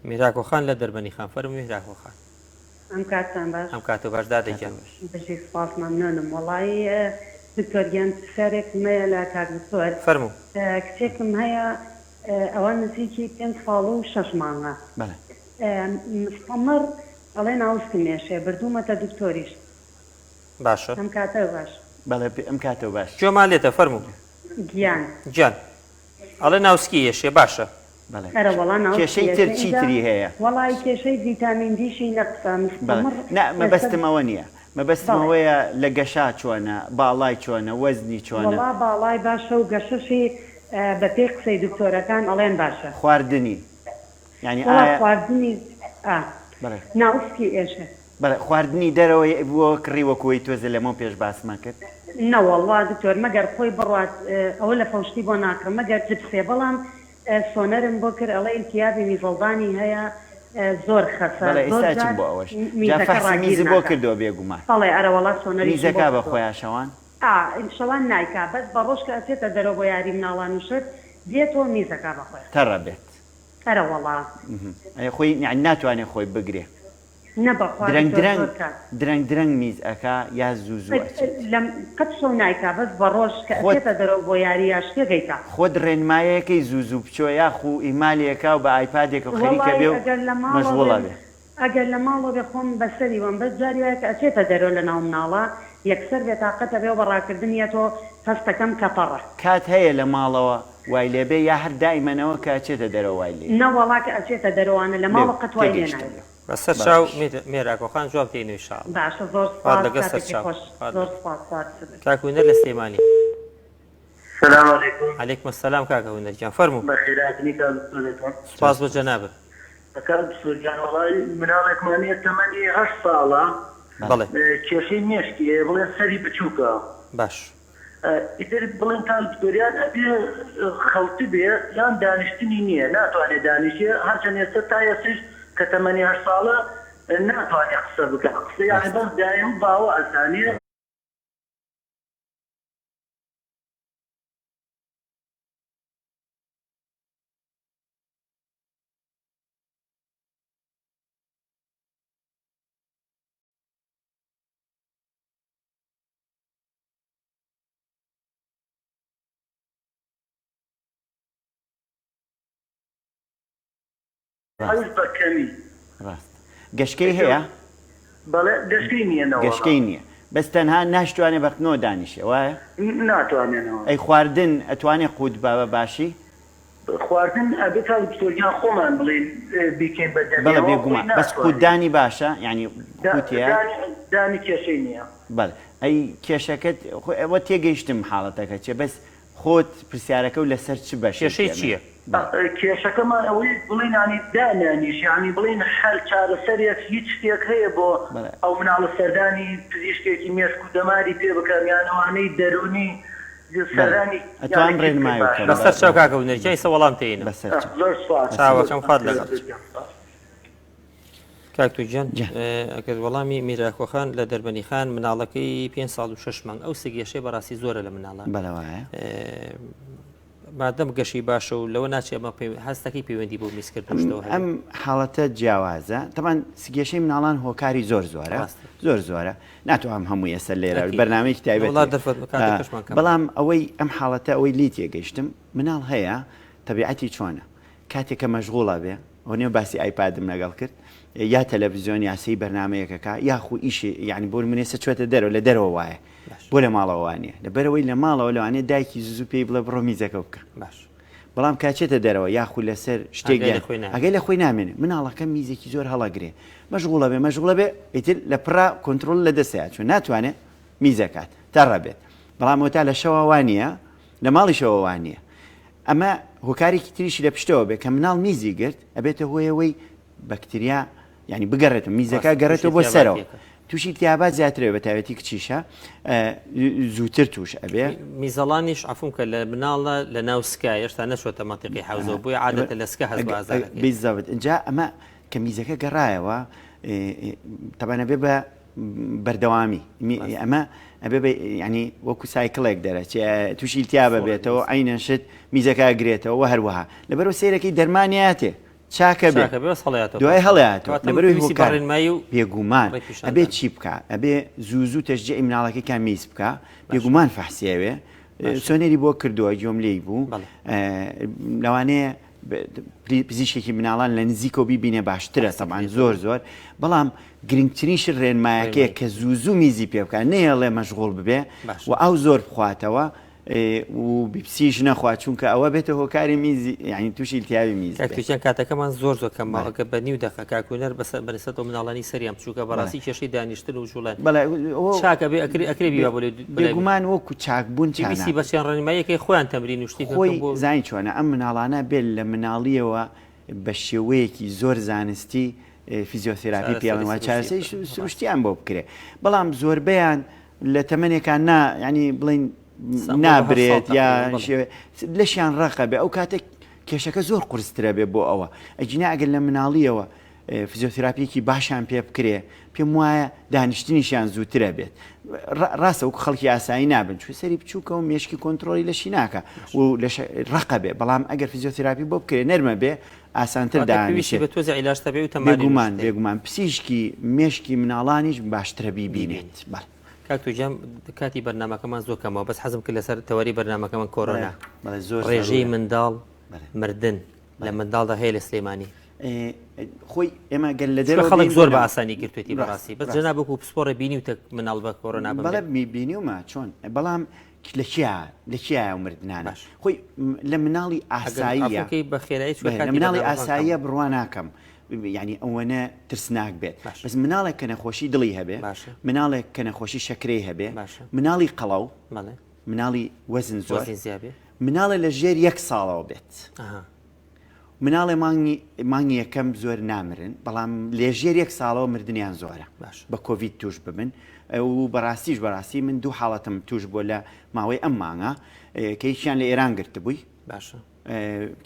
میراکۆخان لە دەربەنی خان فەرمووی میراکۆخان ئەم کاتتان باش ئەم کاتۆ باشدا دەیکەم بەشی سپاس مەمنونم وەڵی دکتۆریان سەرێک مەیە لە کاردکتۆر فەرموو کچێکم هەیە ئەوە نزیکی 5 ساڵ و 6 مانگە مستەمر ئەڵێ ناوسکی مێشێ بردوومەتە دکتۆریش باشە ئەم کاتە باش بەڵێ ئەم کاتە باش جۆمان لێتە فەرموو گیان ئەڵێ ناوسکی ێشێ باشە کێشەی تر چیتری هەیە وەڵی کێشەی ڤیتامین دیشی نەقسە مەبەستمەوە نییە مەبەستمەوەیە لە گەشا چۆنە باڵای چۆنە وەزنی چۆنە باڵای باشە و گەشەشی بە پێ قسەی دکتۆرەکان ئەڵێن باشە خواردنی ینی خواردنی ناوسکی ئێشە بەڵێ خواردنی دەرەوەی بووە کڕیوەکوی تۆزە لەمە پێش باسمان کرد نەوەڵوا دکتۆر مەگەر خۆی بڕات ئەوە لە فەوشتی بۆ ناکڕم مەگەر جبسێ بەڵام سۆنەرم بۆ کرد ئەڵێ ئیلتیابی میزڵدانی هەیە زۆر خەسە ئێستاچم بۆ ئەوەش میزە بۆ کردەوە بێگومان بەڵێ ئەرەوەڵا سۆنەری میزەکە بە خۆیان شەوان شەوان نایکا بەس بە ڕۆژ کە ئەچێتە دەرەوە بۆ یاری مناڵان وشت دێتەوە میزەکە بەخۆی تەڕە بێت ئەرەوەڵا خۆی ناتوانێت خۆی بگرێ درەنگ میز ئەکا یا زوو لەم قەت شەو نایکا بەس بە ڕۆژ کە ئەچێتە دەرەوە بۆ یاری یاشتێگەیکا خۆت ڕێنمایەکەی زوو بچۆ یاخو ئیمالێکا و بە ئایپادێکە خەریکە بێ و مەشغوڵە بێ ئەگەر لە ماڵەوە بێ خۆم بەسەری وم بەس جاری وایە کە ئەچێتە دەرەوە لە ناو مناڵە یەکسەر بێتاقەتە بێ و بەڕاکردنیەتەوە هەستەکەم کەپەڕە کات هەیە لە ماڵەوە وای لێبێ یا هەر دایمەنەوە کە چێتە دەرەوە وای لێ نەوەڵات ئەچێتە دەرەوەوانە لە ماوەقەت وای لێ نایێت بەسەر چاو مێراکۆخان جواب تێنوی شاڵ باشە زۆر زۆر کاکوونەر لە سلێمانی. السلام عليكم. عليكم السلام كاكا ونرجع فرمو بخيراتني كان سپاس بۆ جەنابەت. كان بسوجان والله مناڵێک مانیە تەمەنی 8 ساڵە بەڵێ کێشەی مێشکیە بڵێن سەری بچووکە باش ئیتر بڵێن تا گۆریان ئەبێ خەوتە بێ یان دانیشتنی نییە ناتوانێت دانیشێ هەرچەند ئێستا تا ئێستش کە تەمەنی 8 ساڵە ناتوانێت قسە بکە قسە یانی بەس دایم باوە ئەسانیە بەکەمی ڕاست گەشتکەی هەیە بەڵێ گەشتکەی نییەنەوە گەشتکەی نییە بەس تەنها ناشتوانێت بەرتنەوە دانیشێ وایە ناتوانێنەوە ئەی خواردن ئەتوانێت قوت بە باشی خواردن ئەبێت تا پسۆریان خۆمان بڵێن بیکەین بە بەڵێ بێگومان بەس قوتدانی باشە یعنی قوتیە دانی کێشەی نییە بەڵێ ئەی کێشەکەت ئەوە تێگەیشتم حاڵەتەکە چێ بەس خۆت پرسیارەکە و لەسەر چ بەش کێشەی چییە؟ کێشەکەمان ئەوەی بڵین ینی دانانیشیانی بڵین هەر چارەسەرێک هیچ شتێک هەیە بۆ ئەو مناڵە سەردانی پزیشکێکی مێشک و دەماری پێ بکەمیانەوانەی دەرونی سەردانی ئەتوان ڕێنمایی بەسەر چاو کاکە ونەرجای سە وەڵام تێنە زۆر سوپاس چاوەکەم خوارد لەگەڵ کاکتوجان ئەگەر وەڵامی میراکۆخان لە دەربەنی خان مناڵەکەی 5 ساڵ و 6 مانگ ئەو سگێشەی بەڕاستی زۆرە لە مناڵە بەڵەوایە مادەم گەشی باشە و لەوە ناچێ ئەمە هەستەکەی پەیوەندی بۆ میسکردنەوە ئەم حاڵەتە جیاوازە تەمان سگێشەی مناڵان هۆکاری زۆر زۆرە زۆرە ناتوانم هەموو ئێستا لێرە بەرنامەیەکی تایبەت بەڵام ئەوەی ئەم حاڵەتە ئەوەی لی تێگەیشتم مناڵ هەیە تەبیعەتی چۆنە کاتێککە مەشغوڵە بێ ئەو نێ باسی ئایپادم لەگەڵ کرد یا تەلەڤیزیۆن یاسی بەرنمەیەکەکە یاخو ئیشی یعنی بۆ منێسە چێتە دەرەوە لە دەرەوە وایە بۆ لە ماڵەوەوانە لەبەرەوەی لە ماڵەوە لەوانێت دایکی زوو پێی بڵێ بڕۆ میزەکە بکە بەڵام کاچێتە دەرەوە یاخو لەسەر شتێک ئەگەی لە خۆی نامێنێ مناڵەکە میزێکی زۆر هەڵەگرێ مەشغوڵە بێ ئیتر لە پڕا کۆنتترۆل لە دەسەیە چون ناتوانێت میزەکات تا ڕەبێت بەڵام تا لە شەوەوانە لە ماڵی شەوەوانە ئەمە هۆکارێکی تریشی لە پشتەوە بێ کە مناڵ میزی گرت ئەبێتە هۆیەوەی بەکتریا ینی بگەڕێتە میزەکە گەڕێتەوە بۆ سەرەوە تووشی تیابات زیاترەوە بە تایبەتی کچیشە زووتر توش ئەبێ میزەڵانیش عفوم کە لە مناڵە لە ناو سکای هێشتا نەچۆتە مەنتیقی حوزەوە بۆی عادەتە لە سکە هەست بیزەوت اینجا ئەمە کە میزەکە گەڕایەوە تەبانە بێ بە بەردەوامی ئەمە ئەبێ ینی وەکو سایکڵێک دەرەچێ تووشی تیابە بێتەوە عینەشت میزەکە گرێتەوە و هەروەها لەبەرەوە سیرەکەی دەرمانیاتێ چاکە بێ دوای هەڵەیاتەوە لەبەرەوەی هۆکارڕێنمایی و بێگومان ئەبێ چی بکە ئەبێ زوو تەشجێ مناڵەکەی کان میز بکە بێگومان فەحسیاوێ سۆنێری بۆ کردووە جۆملەی بوو لەوانەیە پزیشکێکی مناڵان لە نزیکەوە بیبینێ باشترە سەبان زۆر بەڵام گرنگترینش ڕێنمایەکەیە کە زوو میزی پێ بکە نەیەڵێ مەشغوڵ ببێ و ئەو زۆر بخواتەوە و بیپسیش نەخوا چونکە ئەوە بێتە هۆکاری میزی یعنی تووشی التیاوی میز کاکتوجان کاتەکەمان زۆر کەمەوەکە بە نیو دەخە کاکوونەر بەرەسەر مناڵانی سەریان بچووکە بەڕاستی کێشەی دانیشتن و جوڵان چاکە بێ ئەکرێ بیوە بێگومان وەکو چاکبوون چیسی بەچیان ڕێنماییەکەی خۆیان تەمرین وشتی خۆی زین چۆنە ئەم مناڵانە بێت لە مناڵیەوە بە شێوەیەکی زۆر زانستی فیزیۆتراپی پێڵەوە چاسەی سروشتیان بۆ بکرێ بەڵام زۆربیان لە تەمەنێکان ینی بڵین نابرێت یا لەشیان ڕقە بێ ئەو کاتێک کێشەکە زۆر قورسترە بێ بۆ ئەوە ئەجینا ئەگەر لە مناڵیەوە فیزیۆتراپیەکی باشیان پێ بکرێ پێم وایە دانیشتنیشیان زووترە بێت ڕاستە وەکو خەڵکی ئاسایی نابن چوو سەری بچووکە و مێشکی کۆنتترۆلی لەشی ناکە و ڕقە بێ بەڵام ئەگەر فیزیۆتراپی بۆ بکرێ نەرمە بێ ئاسانتر دانیشێ بە تۆزە عیلاجتە بێ و بێگومان پزیشکی مێشکی مناڵانیش باشترە بیبینێت کاکتوجان کاتی بەرنمەکەمان زۆر کەمەوە بەس حەزم کرد لەسەر تەوەری بەرنمەکەمان کۆرۆنا ڕێژەی منداڵ مردن لە منداڵدا هەیە لە سلێمانی خۆی ئێمە گەل لە خەڵک زۆر بە ئاسانی گرتوێتی بەڕاستی بەس جەنابوو پسپۆڕە بینی و مناڵ بە کۆڕۆنا بەڵێ بینیومە چۆن بەڵام لە چیە مردنانە خۆی لە مناڵی ئاساییە بە خێرایی لە مناڵی ئاساییە بڕوا ناکەم یعنی ئەوەنە ترسناک بێت بەس مناڵێک کە نەخۆشی دڵی هەبێ مناڵێک کە نەخۆشی شەکرەی هەبێ مناڵی قەڵاو مناڵی وەزن زۆر مناڵە لە ژێر 1 ساڵەوە بێت مناڵێ مانگی یەکەم زۆر نامرن بەڵام لێژێر 1 ساڵەوە مردیان زۆرە بە کۆڤید توش ببن و بەڕاستی من 2 حاڵەتم توش بۆ لە ماوەی ئەم مانگە کە هیچیان لە ئێران گرت بووی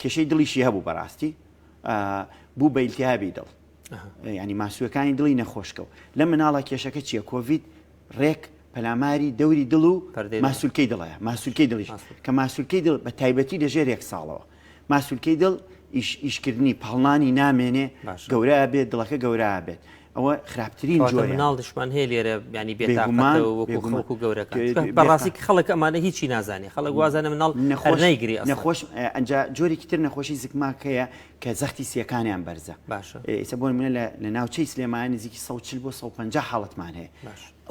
کێشەی دڵیشی هەبوو بەڕاستی بوو بە ئیلتیهابی دڵ ینی ماسووەکانی دڵی نەخۆشکەوت لە مناڵە کێشەکە چییە کۆڤید ڕێک پەلاماری دەوری دڵ و ماسوولکەی دڵەیە ماسوولکەی دڵیش کە ماسوولکەی دڵ بە تایبەتی لەژێر 1 ساڵەوە ماسوولکەی دڵ ئیشکردنی پاڵنانی نامێنێ گەورە بێت دڵەکە گەورە بێت ئەوە خراپترین جۆرە مناڵ دشمان هەیە لێرە ینی بێتاوەکو گەورەکە بەڕاستی خەڵک ئەمانە هیچی نازانێ خەڵک وازانە مناڵ نەیگری نەخۆش ئەنجا جۆرێکی تر نەخۆشی زگماکەیە کە زەختی سیەکانیان بەرزە باشە ئێستا بۆ منە لە ناوچەی سلێمانی نزیکی 140 بۆ 150 حاڵەتمان هەیە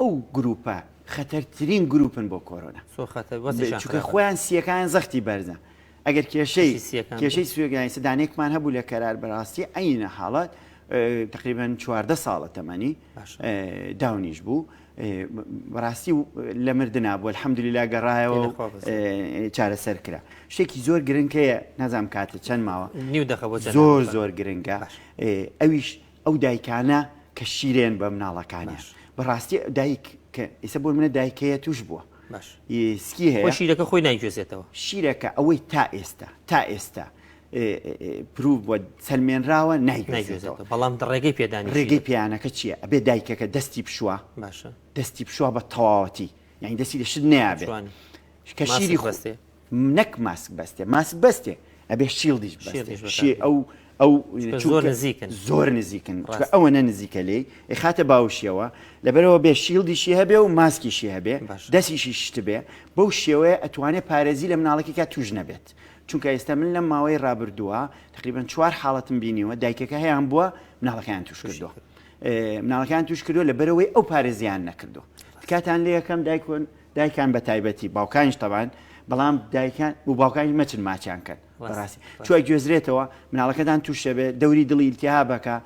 ئەو گروپە خەتەرترین گروپن بۆ کۆرۆنا چونکە خۆیان سیەکان زەختی بەرزە ئەگەر کێشەی سوێگەی سدانێکمان هەبوو لە کەرار بەڕاستی ئەینە حاڵات تقریبا 14 ساڵە تەمەنی داونیش بوو بەڕاستی لە مردنا بوو الحەمدولله گەڕایەوە چارەسەر کرا شتێکی زۆر گرنگەیە نازام کاتە چەند ماوە زۆر گرنگە ئەویش ئەو دایکانە کە شیرێن بە مناڵەکانیش بەڕاستی دایک کە ئێستا بۆ منە دایکەیە توش بووە سکی هەیە شیرەکە خۆی نایگوێزێتەوە شیرەکە ئەوەی تا ئێستا پرۆڤ بۆ سەلمێنراوە نایگوێزێتەوە بەڵام ڕێگەی پێدانی ڕێگەی پیانەکە چییە ئەبێ دایکەکە دەستی بشووە دەستی بشووە بە تەواوەتی یعنی دەستی لە شت نەیابێت کە شیری خۆستێ نەک ماسک بەستێ ماسک بەستێ ئەبێ شیڵدیش بەستێ ئەو زۆر نزیکن ئەوە نە نزیکە لێ خاتە باوشیەوە لەبەرەوە بێ شیڵدیشی هەبێ و ماسکیشی هەبێ دەستیشی شت بێ بەو شێوەیە ئەتوانێت پارێزی لە مناڵێکی کا توش نەبێت چونکە ئێستا من لەم ماوەی ڕابردووە تقریبا 4 حاڵەتم بینیوە دایکەکە هەیەیان بووە مناڵەکەیان توش کردووە مناڵەکان توش کردو لە بەرەوەی ئەو پارێزیان نەکردو کاتان لێ یەکەم دایکان بە تایبەتی باوکانیش تەبان بەڵام دایکان و باوکانی مەچن ماچیان کرد بەڕاستی چوە گوێزرێتەوە مناڵەکەتان تووشە بێ دەوری دڵی ئیلتیهابەکە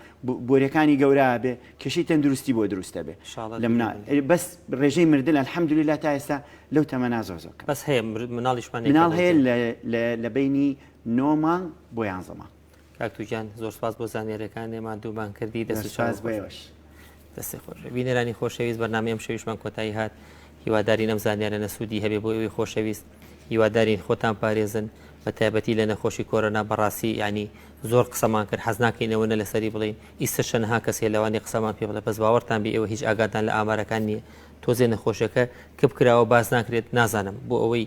بۆرەکانی گەورە بێ کێشەی تەندروستی بۆ دروستە بێ لە بەس ڕێژەی مردن الحەمدولله تا ئێستا لەو تەمەنا زۆر بەس هەیە مناڵ هەیە لە بینی 9 مانگ بۆ 11 مانگ کاکتوجان زۆر سپاس بۆ زانیاریەکانێمان دووبان کردی دەستی بەوەش دەستی خۆش بینەرانی خۆشەویست بەرنامەی ئەم شەویشمان کۆتایی هات هیوادارین ئەم زانیارە نەسوودی هەبێ بۆ ئەوەی خۆشەویست هیوادارین خۆتان پارێزن بە تایبەتی لە نەخۆشی کۆرۆنا بەڕاستی ینی زۆر قسەمان کرد حەز ناکەینەوە لەسەری بڵین ئیسە شەنها کەسێ لەوانی قسەمان پێ بڵێ بەس باوەڕتان بێ ئێوە هیچ ئاگاتان لە ئامارەکان نییە تۆزێ نەخۆشەکە کپ کراوە باز ناکرێت نازانم بۆ ئەوەی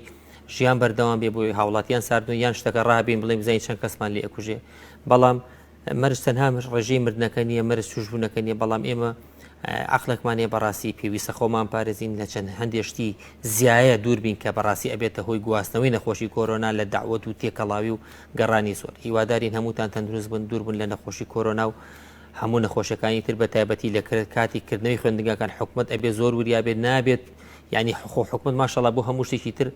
ژیان بەردەوام بێ بۆی هاوڵاتیان ساردون یان شتەکە ڕابین بڵێم بزانین چەند کەسمان لێ ئەکوژێ بەڵام مەرج تەنها ڕێژەی مردنەکە نییە مەرج توشبوونەکە نییە بەڵام ئێمە عقلێکمانێ بەڕاستی پێویستە خۆمان پارێزین لە چەند هەندێشتی زیایە دووربین کە بەڕاستی ئەبێتە هۆی گواستنەوەی نەخۆشی کۆرۆنا لە داوەت و تێکەڵاوی و گەڕانی زۆر هیوادارین هەمووتان تەندروست بن دوور بن لە نەخۆشی کۆرۆنا و هەموو نەخۆشەکانی تر بە تایبەتی لە کاتی کردنەوەی خوێندنگەکان حکومت ئەبێ زۆر وریابێت نابێت ینی حکومت ماشەڵا بۆ هەموو شتێکی تر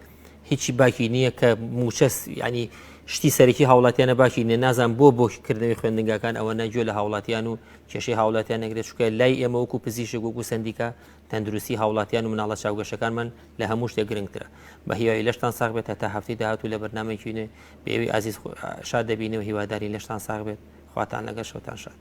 هیچی باکی نییە کە موچەس ینی شتی سەرەکی هاوڵاتیانە باکی نێ نازان بۆکردنەوەی خوێندنگەکان ئەوە نەگوێ لە هاوڵاتیان و کێشەی هاوڵاتیان نەگرێت چکە لای ئێمە وەکو پزیشک وەکو سندیکا تەندروستی هاوڵاتیان و مناڵە چاوگەشەکانمان لە هەموو شتێک گرنگترە بە هیوای لەشتان ساغ بێت تا هەفتەی داهاتوو لە بەرنامەیەکی نوێ بە ئێوەی ئازیز شاد دەبینەوە هیواداری لەشتان ساغ بێت خواتان لەگەڵ شەوتان شاد